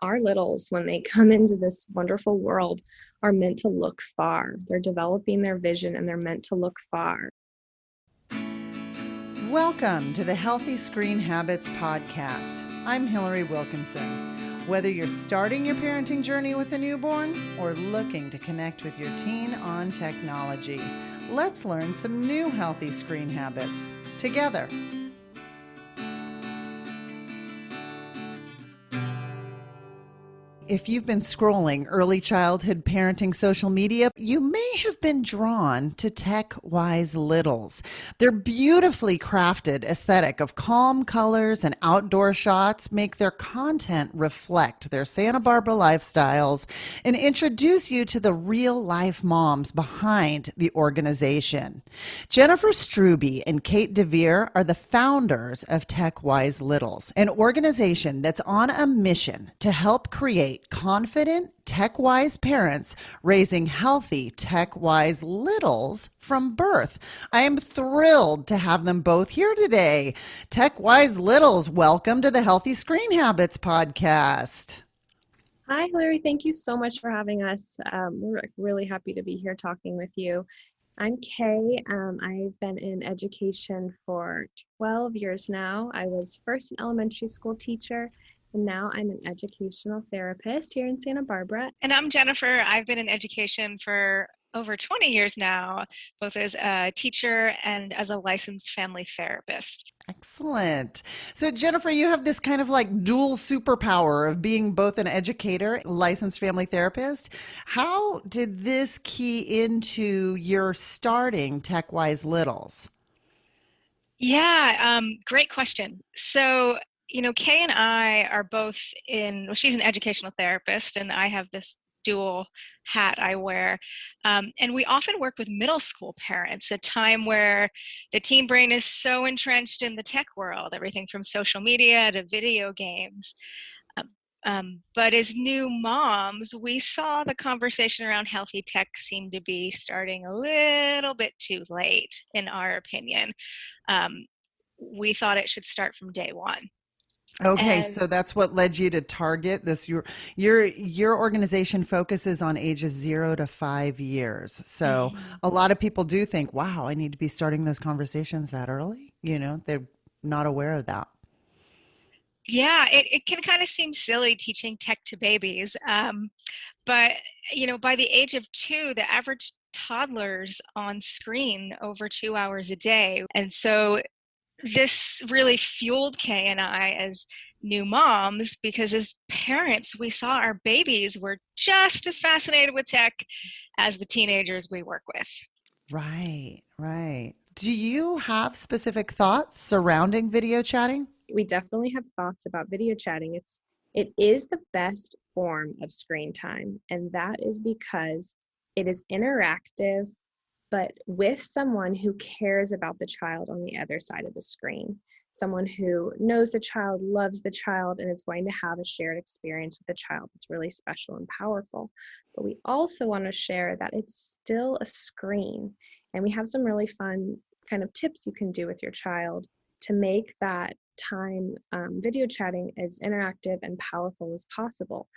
our littles, when they come into this wonderful world, are meant to look far. They're developing their vision and they're meant to look far. Welcome to the Healthy Screen Habits Podcast. I'm Hillary Wilkinson. Whether you're starting your parenting journey with a newborn or looking to connect with your teen on technology, let's learn some new healthy screen habits together. If you've been scrolling early childhood parenting social media, you may have been drawn to TechWise Littles. Their beautifully crafted aesthetic of calm colors and outdoor shots make their content reflect their Santa Barbara lifestyles and introduce you to the real-life moms behind the organization. Jennifer Strube and Kate Veer are the founders of TechWise Littles, an organization that's on a mission to help create confident, tech-wise parents raising healthy, tech-wise littles from birth. I am thrilled to have them both here today. Tech-wise littles, welcome to the Healthy Screen Habits Podcast. Hi, Hillary. Thank you so much for having us. We're really happy to be here talking with you. I'm Kay. I've been in education for 12 years now. I was first an elementary school teacher, and now I'm an educational therapist here in Santa Barbara. And I'm Jennifer. I've been in education for over 20 years now, both as a teacher and as a licensed family therapist. Excellent. So Jennifer, you have this kind of like dual superpower of being both an educator, licensed family therapist. How did this key into your starting TechWise Littles? Yeah, great question. So, Kay and I are both she's an educational therapist and I have this dual hat I wear. And we often work with middle school parents, a time where the teen brain is so entrenched in the tech world, everything from social media to video games. But as new moms, we saw the conversation around healthy tech seem to be starting a little bit too late, in our opinion. We thought it should start from day one. Okay, so that's what led you to target this. Your organization focuses on ages 0 to 5 years. So a lot of people do think, wow, I need to be starting those conversations that early. They're not aware of that. Yeah, it can kind of seem silly teaching tech to babies. But, by the age of 2, the average toddler's on screen over 2 hours a day. And so this really fueled Kay and I as new moms, because as parents, we saw our babies were just as fascinated with tech as the teenagers we work with. Right, right. Do you have specific thoughts surrounding video chatting? We definitely have thoughts about video chatting. It is the best form of screen time, and that is because it is interactive, but with someone who cares about the child on the other side of the screen, someone who knows the child, loves the child, and is going to have a shared experience with the child that's really special and powerful. But we also want to share that it's still a screen, and we have some really fun kind of tips you can do with your child to make that time video chatting as interactive and powerful as possible,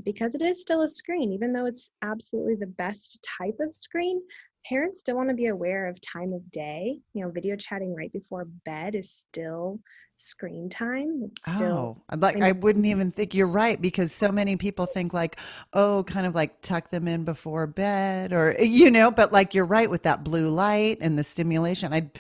because it is still a screen. Even though it's absolutely the best type of screen, parents still want to be aware of time of day. Video chatting right before bed is still screen time. It's still I wouldn't even think you're right, because so many people think like, kind of like tuck them in before bed, or but like you're right with that blue light and the stimulation.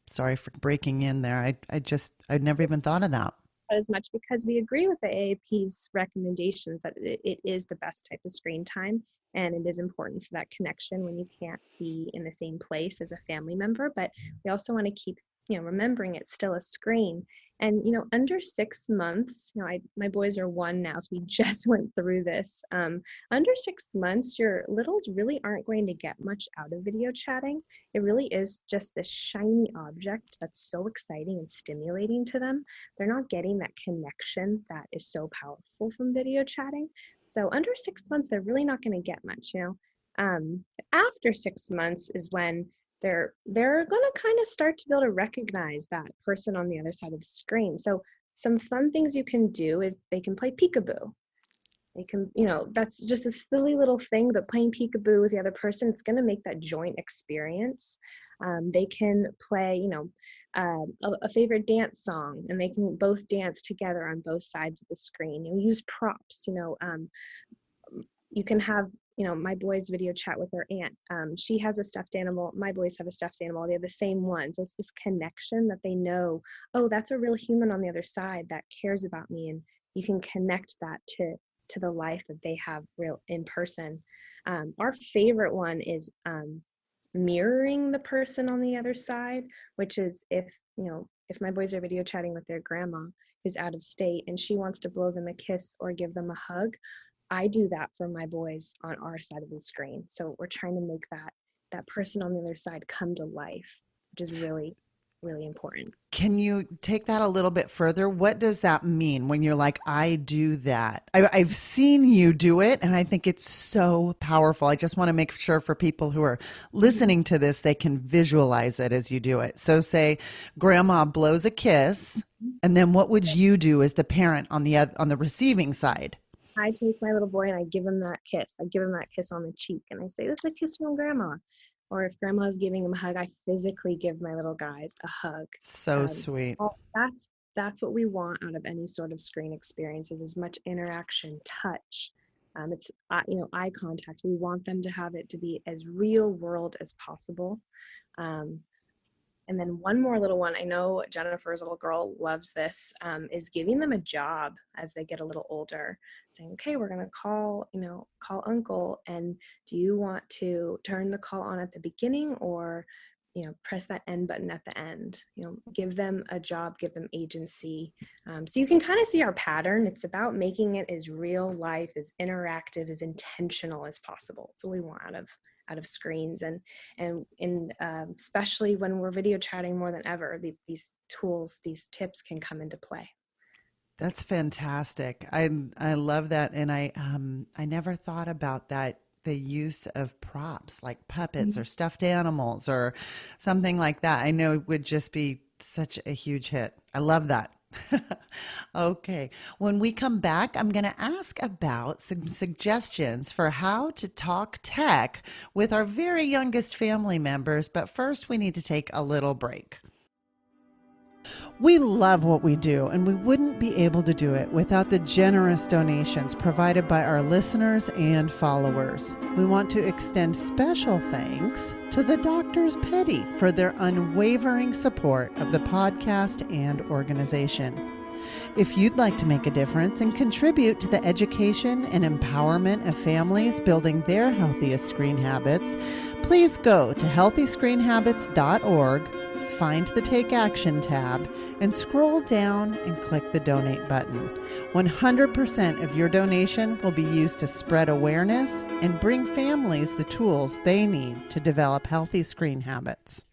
Sorry for breaking in there. I'd never even thought of that. As much because we agree with the AAP's recommendations that it is the best type of screen time, and it is important for that connection when you can't be in the same place as a family member. But we also want to keep remembering it's still a screen. And under 6 months, my boys are 1 now, so we just went through this. Under 6 months, your littles really aren't going to get much out of video chatting. It really is just this shiny object that's so exciting and stimulating to them. They're not getting that connection that is so powerful from video chatting. So under 6 months, they're really not going to get much. After 6 months is when they're going to kind of start to be able to recognize that person on the other side of the screen. So some fun things you can do is they can play peekaboo. They can, that's just a silly little thing, but playing peekaboo with the other person, it's going to make that joint experience. They can play, a favorite dance song, and they can both dance together on both sides of the screen. Use props. You can have, my boys video chat with their aunt. She has a stuffed animal. My boys have a stuffed animal. They have the same one. So it's this connection that they know, oh, that's a real human on the other side that cares about me. And you can connect that to the life that they have real in person. Our favorite one is mirroring the person on the other side, which is if my boys are video chatting with their grandma who's out of state and she wants to blow them a kiss or give them a hug, I do that for my boys on our side of the screen. So we're trying to make that person on the other side come to life, which is really, really important. Can you take that a little bit further? What does that mean when you're like, I do that? I've seen you do it, and I think it's so powerful. I just want to make sure for people who are listening to this, they can visualize it as you do it. So say grandma blows a kiss, and then what would you do as the parent on the receiving side? I take my little boy and I give him that kiss. I give him that kiss on the cheek, and I say, this is a kiss from grandma. Or if grandma's giving him a hug, I physically give my little guys a hug. So sweet. That's what we want out of any sort of screen experience, is as much interaction, touch. It's eye contact. We want them to have it to be as real world as possible. And then one more little one, I know Jennifer's little girl loves this, is giving them a job as they get a little older, saying, okay, we're going to call uncle, and do you want to turn the call on at the beginning or, press that end button at the end? Give them a job, give them agency. So you can kind of see our pattern. It's about making it as real life, as interactive, as intentional as possible. That's what we want out of screens, and especially when we're video chatting more than ever, these tools, these tips can come into play. That's fantastic. I love that, and I never thought about that. The use of props like puppets or stuffed animals or something like that. I know it would just be such a huge hit. I love that. Okay. When we come back, I'm going to ask about some suggestions for how to talk tech with our very youngest family members. But first, we need to take a little break. We love what we do, and we wouldn't be able to do it without the generous donations provided by our listeners and followers. We want to extend special thanks to the Doctors Petty for their unwavering support of the podcast and organization. If you'd like to make a difference and contribute to the education and empowerment of families building their healthiest screen habits, please go to healthyscreenhabits.org, find the Take Action tab, and scroll down and click the donate button. 100% of your donation will be used to spread awareness and bring families the tools they need to develop healthy screen habits.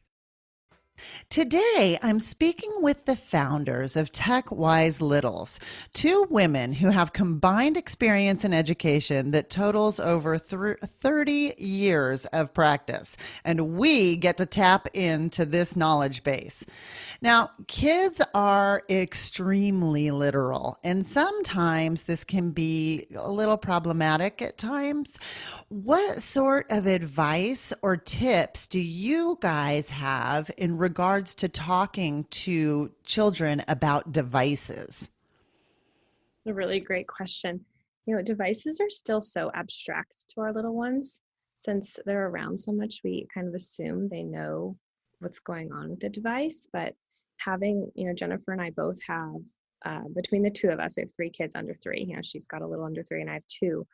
Today, I'm speaking with the founders of TechWise Littles, two women who have combined experience in education that totals over 30 years of practice, and we get to tap into this knowledge base. Now, kids are extremely literal, and sometimes this can be a little problematic at times. What sort of advice or tips do you guys have in regards to talking to children about devices? It's a really great question. Devices are still so abstract to our little ones. Since they're around so much, we kind of assume they know what's going on with the device. But having, Jennifer and I both have, between the two of us, we have 3 kids under 3. She's got a little under 3 and I have 2.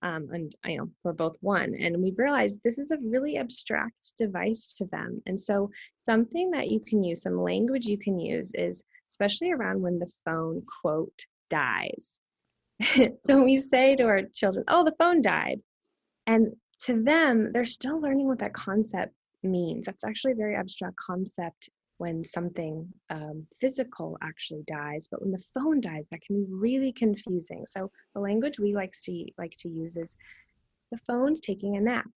And we're both 1. And we've realized this is a really abstract device to them. And so something that you can use, some language you can use, is especially around when the phone, quote, dies. So we say to our children, oh, the phone died. And to them, they're still learning what that concept means. That's actually a very abstract concept when something physical actually dies, but when the phone dies, that can be really confusing. So the language we like to use is, the phone's taking a nap,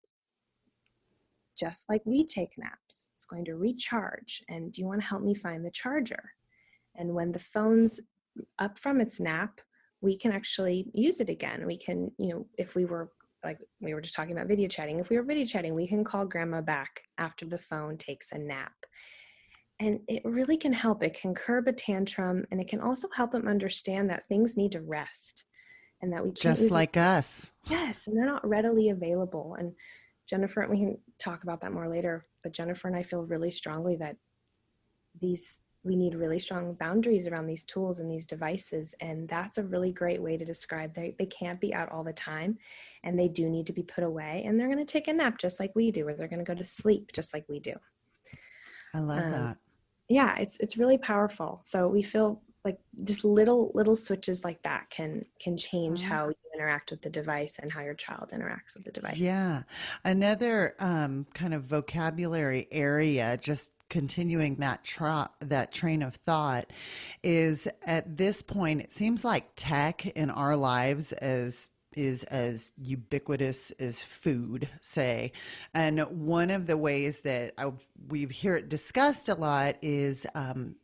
just like we take naps. It's going to recharge, and do you want to help me find the charger? And when the phone's up from its nap, we can actually use it again. We can, if we were, like we were just talking about video chatting, if we were video chatting, we can call grandma back after the phone takes a nap. And it really can help. It can curb a tantrum, and it can also help them understand that things need to rest and that we can't Just use it. like us. Yes, and they're not readily available. And Jennifer, we can talk about that more later, but Jennifer and I feel really strongly that we need really strong boundaries around these tools and these devices. And that's a really great way to describe they can't be out all the time, and they do need to be put away, and they're going to take a nap just like we do, or they're going to go to sleep just like we do. I love that. Yeah, it's really powerful. So we feel like just little switches like that can change how you interact with the device and how your child interacts with the device. Yeah. Another kind of vocabulary area, just continuing that train of thought, is at this point, it seems like tech in our lives is as ubiquitous as food, say. And one of the ways that we hear it discussed a lot is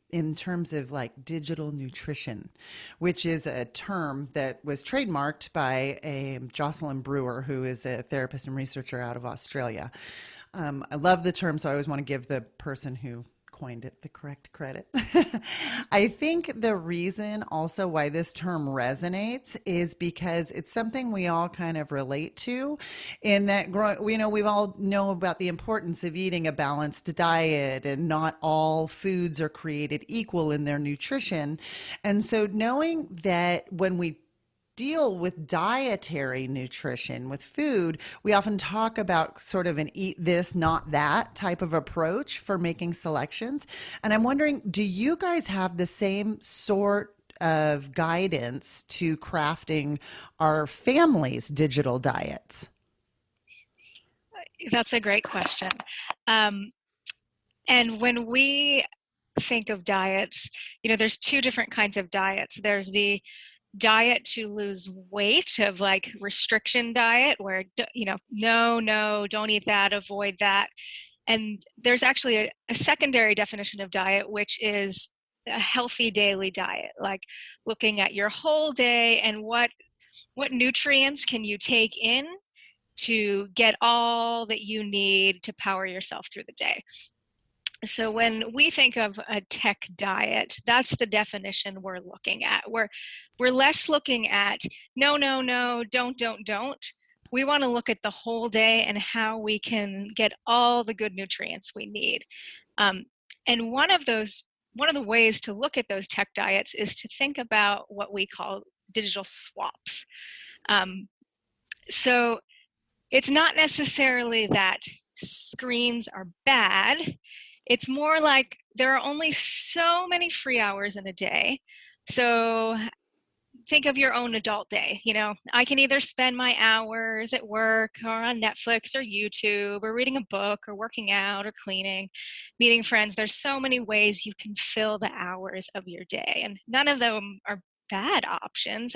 in terms of like digital nutrition, which is a term that was trademarked by a Jocelyn Brewer, who is a therapist and researcher out of Australia. I love the term, so I always want to give the person who coined it the correct credit. I think the reason also why this term resonates is because it's something we all kind of relate to, in that we all know about the importance of eating a balanced diet, and not all foods are created equal in their nutrition. And so knowing that when we deal with dietary nutrition with food, we often talk about sort of an eat this, not that type of approach for making selections. And I'm wondering, do you guys have the same sort of guidance to crafting our family's digital diets? That's a great question. And when we think of diets, there's two different kinds of diets. There's the diet to lose weight, of like restriction diet, where no, don't eat that, avoid that. And there's actually a secondary definition of diet, which is a healthy daily diet, like looking at your whole day and what nutrients can you take in to get all that you need to power yourself through the day. So when we think of a tech diet, that's the definition we're looking at. We're less looking at no, don't. We want to look at the whole day and how we can get all the good nutrients we need. And one of the ways to look at those tech diets is to think about what we call digital swaps. So it's not necessarily that screens are bad. It's more like there are only so many free hours in a day. So think of your own adult day. I can either spend my hours at work or on Netflix or YouTube or reading a book or working out or cleaning, meeting friends. There's so many ways you can fill the hours of your day, and none of them are bad options,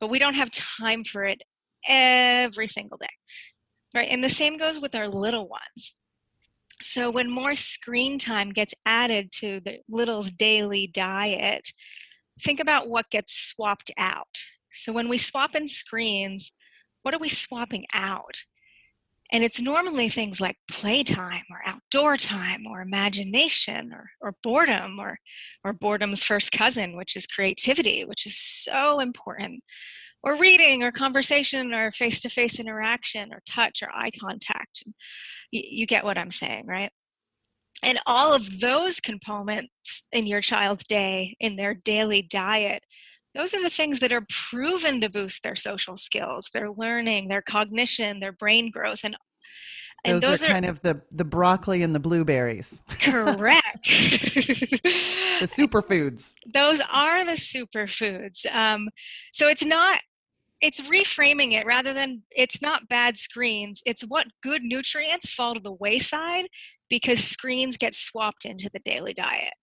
but we don't have time for it every single day, right? And the same goes with our little ones. So when more screen time gets added to the little's daily diet, think about what gets swapped out. So when we swap in screens, what are we swapping out? And it's normally things like playtime or outdoor time or imagination or boredom or boredom's first cousin, which is creativity, which is so important, or reading or conversation or face-to-face interaction or touch or eye contact. You get what I'm saying, right? And all of those components in your child's day, in their daily diet, those are the things that are proven to boost their social skills, their learning, their cognition, their brain growth. And Those are kind of the broccoli and the blueberries. Correct. The superfoods. Those are the superfoods. So it's reframing it, rather than it's not bad screens, it's what good nutrients fall to the wayside because screens get swapped into the daily diet.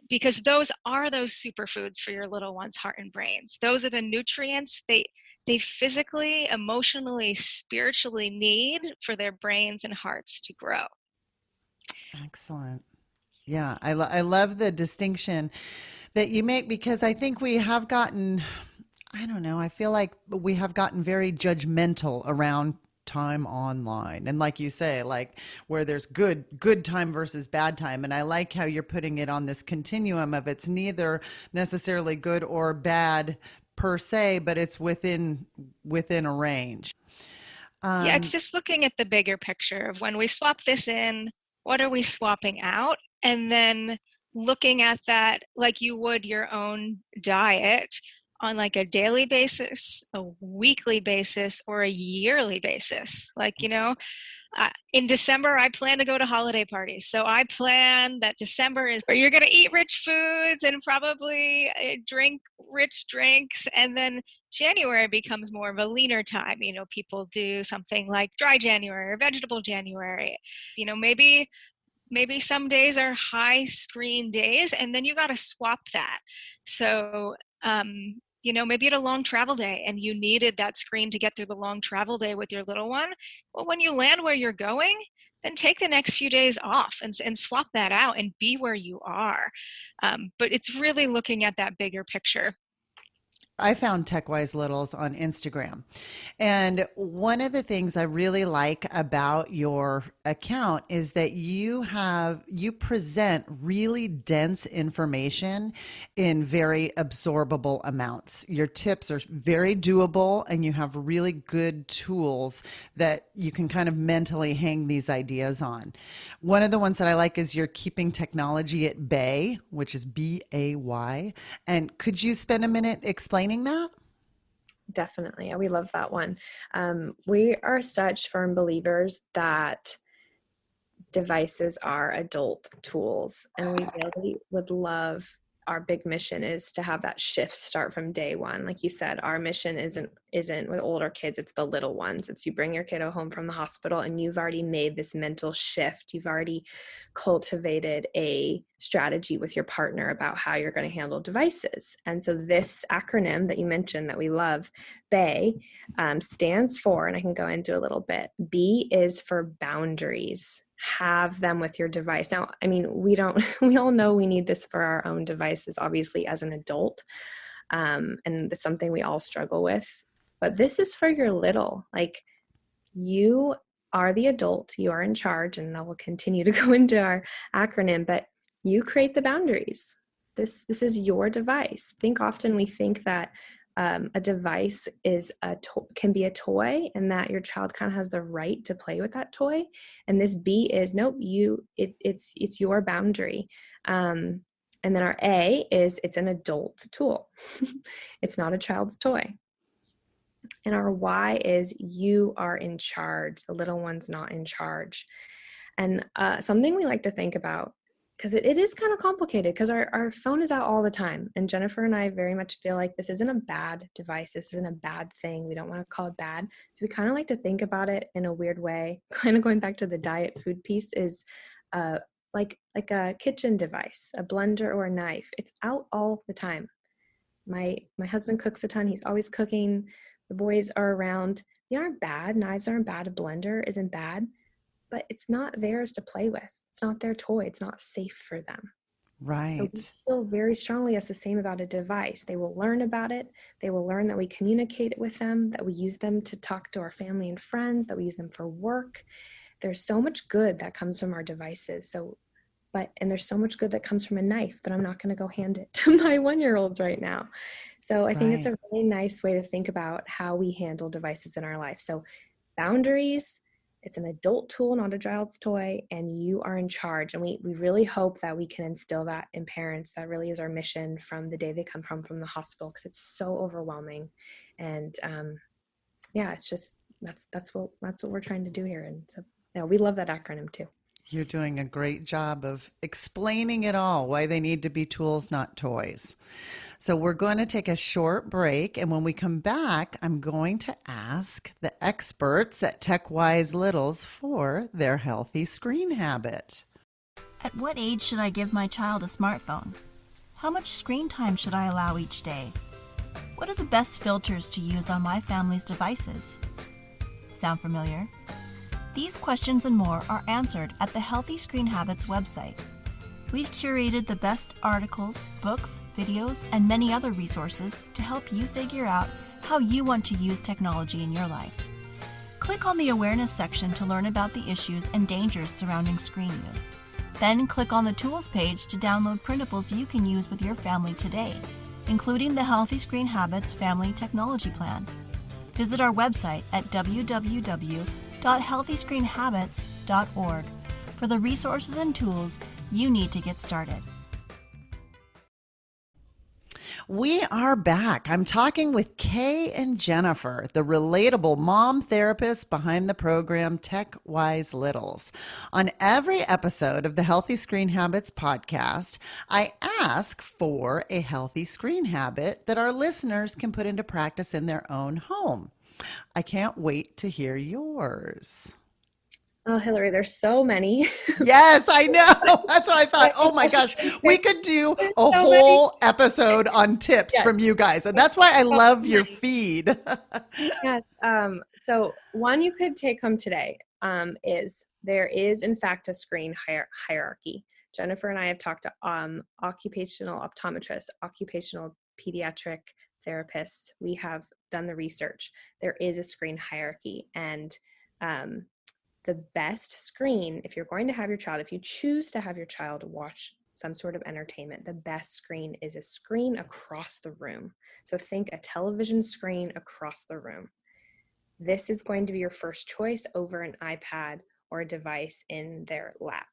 Because those are those superfoods for your little one's heart and brains. Those are the nutrients they physically, emotionally, spiritually need for their brains and hearts to grow. Excellent. Yeah, I love the distinction that you make, because I think we have gotten, I don't know, I feel like we have gotten very judgmental around time online. And like you say, like where there's good time versus bad time. And I like how you're putting it on this continuum of it's neither necessarily good or bad per se, but it's within a range. Yeah, it's just looking at the bigger picture of when we swap this in, what are we swapping out? And then looking at that like you would your own diet on like a daily basis, a weekly basis, or a yearly basis. Like, in December, I plan to go to holiday parties. So I plan that December is where you're going to eat rich foods and probably drink rich drinks. And then January becomes more of a leaner time. People do something like dry January or vegetable January. Maybe some days are high screen days, and then you got to swap that. So, maybe you had a long travel day and you needed that screen to get through the long travel day with your little one. Well, when you land where you're going, then take the next few days off and swap that out and be where you are. But it's really looking at that bigger picture. I found TechWise Littles on Instagram. And one of the things I really like about your account is that you present really dense information in very absorbable amounts. Your tips are very doable, and you have really good tools that you can kind of mentally hang these ideas on. One of the ones that I like is you're keeping technology at bay, which is BAY. And could you spend a minute explaining that? Definitely. Yeah, we love that one. We are such firm believers that devices are adult tools, and we really would love, our big mission is to have that shift start from day one. Like you said, our mission isn't with older kids, it's the little ones. It's you bring your kiddo home from the hospital and you've already made this mental shift. You've already cultivated a strategy with your partner about how you're going to handle devices. And so this acronym that you mentioned that we love, BAY, stands for, and I can go into a little bit, B is for boundaries. Have them with your device. Now, I mean, we all know we need this for our own devices, obviously, as an adult. And it's something we all struggle with. But this is for your little. Like, you are the adult, you are in charge, and I will continue to go into our acronym, but you create the boundaries. This is your device. We think that a device can be a toy, and that your child kind of has the right to play with that toy. And this B is nope, it's your boundary. And then our A is it's an adult tool. It's not a child's toy. And our Y is you are in charge. The little one's not in charge. And something we like to think about, because it is kind of complicated, because our phone is out all the time. And Jennifer and I very much feel like this isn't a bad device. This isn't a bad thing. We don't want to call it bad. So we kind of like to think about it in a weird way. Kind of going back to the diet food piece is like a kitchen device, a blender or a knife. It's out all the time. My husband cooks a ton. He's always cooking. The boys are around. They aren't bad. Knives aren't bad. A blender isn't bad. But it's not theirs to play with. It's not their toy. It's not safe for them. Right. So we feel very strongly as the same about a device. They will learn about it. They will learn that we communicate with them, that we use them to talk to our family and friends, that we use them for work. There's so much good that comes from our devices. And there's so much good that comes from a knife, but I'm not going to go hand it to my 1-year-olds right now. So I think it's a really nice way to think about how we handle devices in our life. So boundaries, it's an adult tool, not a child's toy, and you are in charge. And we really hope that we can instill that in parents. That really is our mission from the day they come home from the hospital, because it's so overwhelming. And it's just, that's what we're trying to do here. And so we love that acronym too. You're doing a great job of explaining it all, why they need to be tools, not toys. So we're going to take a short break, and when we come back, I'm going to ask the experts at TechWise Littles for their healthy screen habit. At what age should I give my child a smartphone? How much screen time should I allow each day? What are the best filters to use on my family's devices? Sound familiar? These questions and more are answered at the Healthy Screen Habits website. We've curated the best articles, books, videos, and many other resources to help you figure out how you want to use technology in your life. Click on the awareness section to learn about the issues and dangers surrounding screen use. Then click on the tools page to download printables you can use with your family today, including the Healthy Screen Habits Family Technology Plan. Visit our website at www.healthyscreenhabits.org for the resources and tools you need to get started. We are back. I'm talking with Kay and Jennifer, the relatable mom therapists behind the program TechWise Littles. On every episode of the Healthy Screen Habits podcast, I ask for a healthy screen habit that our listeners can put into practice in their own home. I can't wait to hear yours. Oh, Hillary, there's so many. Yes, I know. That's what I thought. Oh my gosh, we could do a whole episode on tips from you guys. And that's why I love your feed. Yes. So one you could take home today is there is, in fact, a screen hierarchy. Jennifer and I have talked to occupational optometrists, occupational pediatric therapists. We have done the research. There is a screen hierarchy, and the best screen, if you're going to have your child, if you choose to have your child watch some sort of entertainment, the best screen is a screen across the room. So think a television screen across the room. This is going to be your first choice over an iPad or a device in their lap.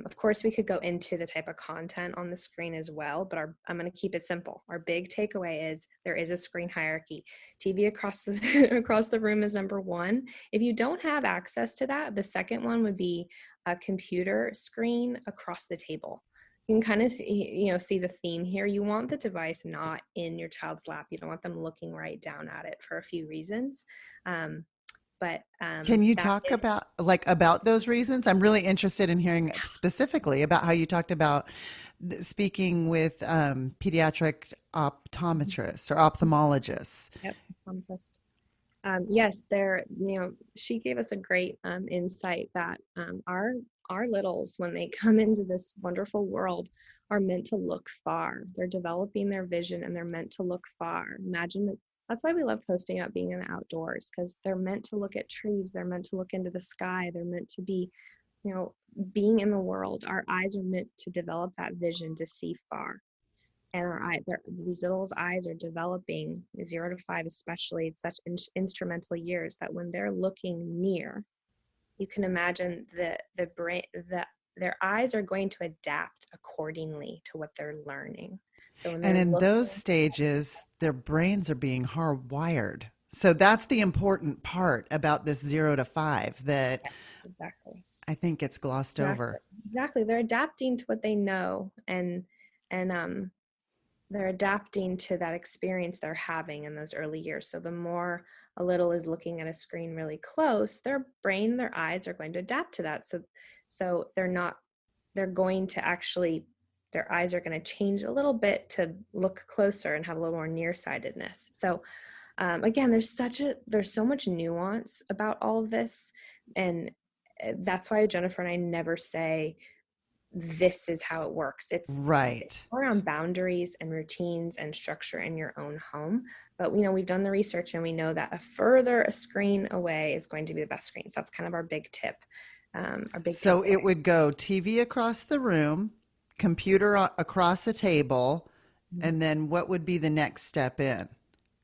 Of course, we could go into the type of content on the screen as well, but I'm going to keep it simple. Our big takeaway is there is a screen hierarchy. TV across the room is number one. If you don't have access to that, the second one would be a computer screen across the table. You can kind of see the theme here. You want the device not in your child's lap. You don't want them looking right down at it for a few reasons. But can you talk about those reasons? I'm really interested in hearing specifically about how you talked about speaking with pediatric optometrists or ophthalmologists. Yep, optometrist. Yes, she gave us a great insight that our littles, when they come into this wonderful world, are meant to look far. They're developing their vision and they're meant to look far. That's why we love posting up being in the outdoors, because they're meant to look at trees. They're meant to look into the sky. They're meant to be, being in the world. Our eyes are meant to develop that vision to see far. And these little eyes are developing 0 to 5, especially. It's such instrumental years that when they're looking near, you can imagine the brain, their eyes are going to adapt accordingly to what they're learning. So in those stages, their brains are being hardwired. So that's the important part about this 0 to 5 that exactly. I think gets glossed over. Exactly. They're adapting to what they know, and they're adapting to that experience they're having in those early years. So the more a little is looking at a screen really close, their brain, their eyes are going to adapt to that. So their eyes are going to change a little bit to look closer and have a little more nearsightedness. So again, there's so much nuance about all of this. And that's why Jennifer and I never say, this is how it works. It's around boundaries and routines and structure in your own home. But we've done the research and we know that a screen away is going to be the best screen. So that's kind of our big tip. So it would go TV across the room, computer across a table, and then what would be the next step in?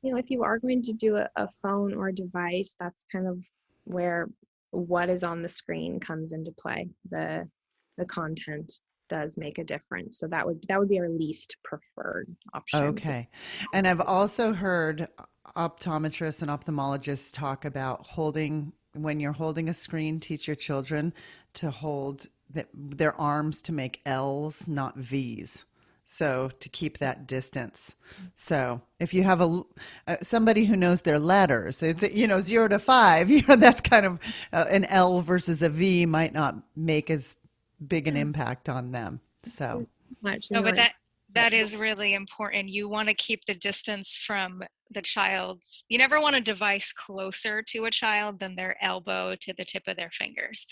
If you are going to do a phone or a device, that's kind of where what is on the screen comes into play. The content does make a difference. So that would be our least preferred option. Okay. And I've also heard optometrists and ophthalmologists talk about when you're holding a screen, teach your children to hold their arms to make L's, not V's. So to keep that distance. So if you have somebody who knows their letters, it's 0 to 5, that's kind of an L versus a V might not make as big an impact on them. So no, but that is really important. You want to keep the distance from the child's. You never want a device closer to a child than their elbow to the tip of their fingers.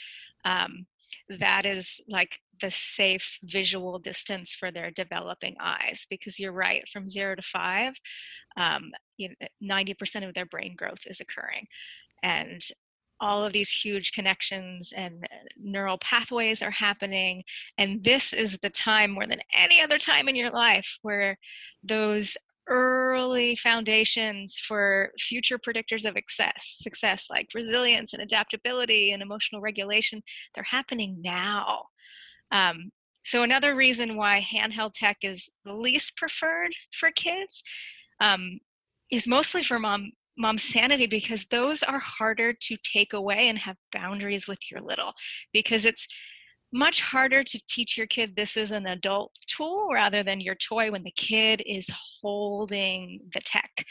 that is like the safe visual distance for their developing eyes, because you're right, from 0 to 5, 90% of their brain growth is occurring. And all of these huge connections and neural pathways are happening. And this is the time more than any other time in your life where those early foundations for future predictors of success like resilience and adaptability and emotional regulation, they're happening now. So another reason why handheld tech is the least preferred for kids is mostly for mom's sanity, because those are harder to take away and have boundaries with your little, because it's much harder to teach your kid this is an adult tool rather than your toy when the kid is holding the tech.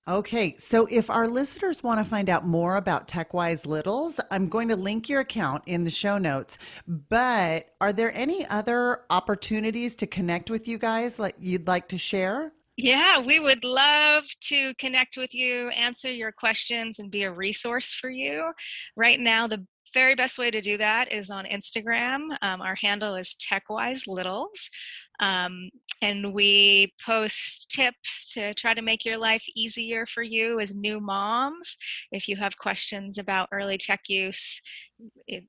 Okay, so if our listeners want to find out more about TechWise Littles, I'm going to link your account in the show notes. But are there any other opportunities to connect with you guys like you'd like to share? Yeah, we would love to connect with you, answer your questions, and be a resource for you. Right now, the very best way to do that is on Instagram. Our handle is TechWise Littles. And we post tips to try to make your life easier for you as new moms. If you have questions about early tech use,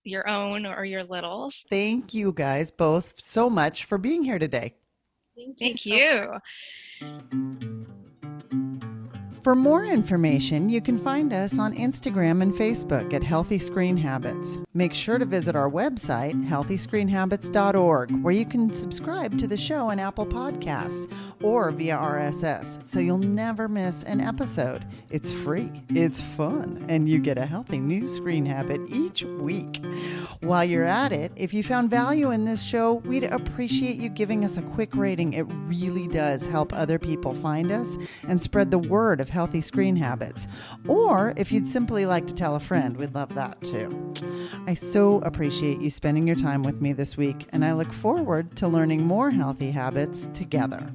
your own or your littles. Thank you guys both so much for being here today. Thank you. For more information, you can find us on Instagram and Facebook at Healthy Screen Habits. Make sure to visit our website, healthyscreenhabits.org, where you can subscribe to the show on Apple Podcasts or via RSS, so you'll never miss an episode. It's free, it's fun, and you get a healthy new screen habit each week. While you're at it, if you found value in this show, we'd appreciate you giving us a quick rating. It really does help other people find us and spread the word of healthy screen habits. Or if you'd simply like to tell a friend, we'd love that too. I so appreciate you spending your time with me this week, and I look forward to learning more healthy habits together.